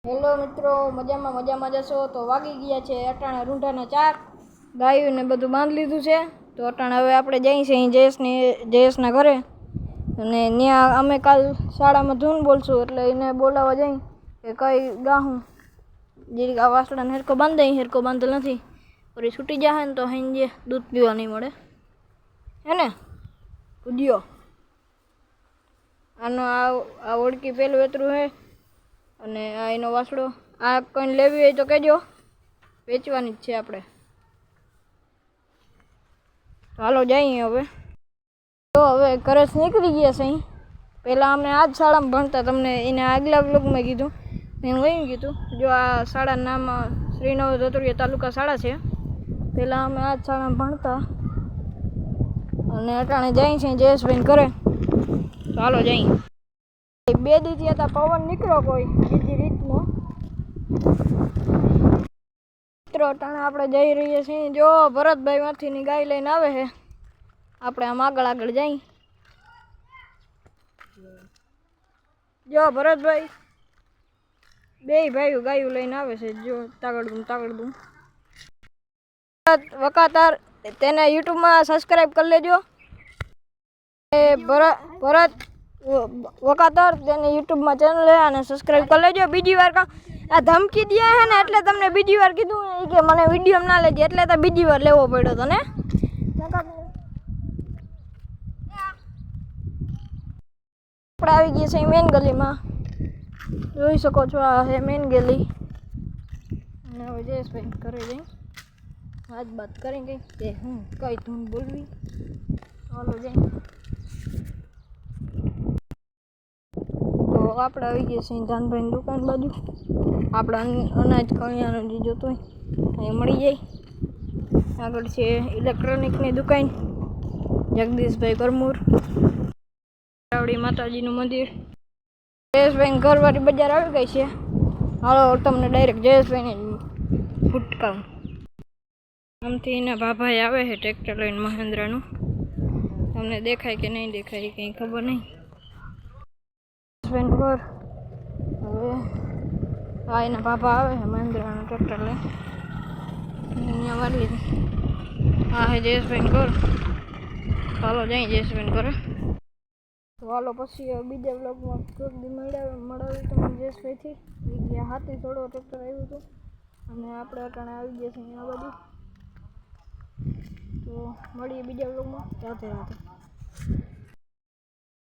Hello મિત્રો, મજામાં જશો તો વાગી ગયા છે અટાણા રૂંઢાના 4. ગાયોને બધું બાંધી લીધું છે. તો અટાણા હવે આપણે જઈએ છીએ જયેશના ઘરે, અને ત્યાં અમે કાલ શાળામાં ધૂન બોલશું, એટલે એને બોલાવવા જઈ કે કઈ ગાહું જે આ વાસડાને હેરકો બાંધી હેરકો બાંધેલ નથી, પછી છૂટી જાય ને તો હાંજે દૂધ પીવા નહીં મળે હે ને ઉદ્યો. આનો આ ઓળકી પેલું વેતરું હે, અને આ એનો વાસડો. આ કંઈ લેવી હોય તો કહેજો, વેચવાની જ છે આપણે. હાલો જઈએ હવે. તો હવે ઘરે નીકળી ગયા છે. પહેલાં અમે આ જ શાળામાં ભણતા, તમને એને આગલા બ્લોગમાં કીધું, એનું વયું કીધું. જો આ શાળાનું નામ શ્રીનવ ધોતરીયા તાલુકા શાળા છે. પહેલાં અમે આ જ શાળામાં ભણતા, અને અટાણે જાય છે જયેશભાઈ ઘરે. તો હાલો જઈએ. 2 દી થયા હતા પવન નીકળ્યો કોઈ બીજી રીતનો. મિત્રો અટાણે આપણે જઈ રહીએ છીએ. જો ભરતભાઈ માંથીની ગાય લઈને આવે છે, આપણે આમ આગળ જઈ. જો ભરતભાઈ બે ભાઈઓ ગાયું લઈને આવે છે. જો તાગડદુમ વકાતાર, તેને યુટ્યુબમાં સબસ્ક્રાઈબ કરી લેજો. ભરત વકાતર તેને યુટ્યુબમાં ચેનલ છે અને સબસ્ક્રાઈબ કરી લેજો. બીજી વાર આ ધમકી દે છે ને, એટલે તમને બીજી વાર કીધું કે મને વિડીયો ના લેજે, એટલે તો બીજી વાર લેવો પડ્યો હતો ને. આપણે આવી ગયા છે મેન ગલીમાં, જોઈ શકો છો. આ છે મેન ગલી. અને હવે જયેશભાઈ ઘરે જઈ વાત કરી ગઈ કે હું કઈ ધૂન બોલવી. ચાલો જઈ. તો આપણે આવી ગયા છીએ ધાનભાઈની દુકાન બાજુ. આપણે અનાજ કરિયાણું જે જોતું હોય અહીં મળી જાય. આગળ છે ઇલેક્ટ્રોનિકની દુકાન, જગદીશભાઈ કરમૂર, રાવડી માતાજીનું મંદિર. જયેશભાઈ ઘરવાળી બજાર આવી ગઈ છે. હાલો તમને ડાયરેક્ટ જયેશભાઈને ફૂટકાવું. આમથી એના ભાભાઈ આવે છે ટ્રેક્ટર લઈને મહેન્દ્રનું. તમને દેખાય કે નહીં દેખાય કંઈ ખબર નહીં. ઘર હવે આ એના બાપા આવે છે મહેન્દ્રનું ટ્રેક્ટર લઈને. અહીંયા વાળી લીધી. હા હે જયેશભાઈ ઘર. ચાલો જઈ જયેશભાઈ ઘરે. તો હાલો પછી બીજા બ્લોગમાં મળાવી તમને જયેશભાઈથી. ગયા હાથી થોડો ટ્રેક્ટર આવ્યું હતું, અને આપણે અટાણે આવી ગયા છીએ આ બાજુ. તો મળીએ બીજા બ્લોગમાં. રાધે રાધે.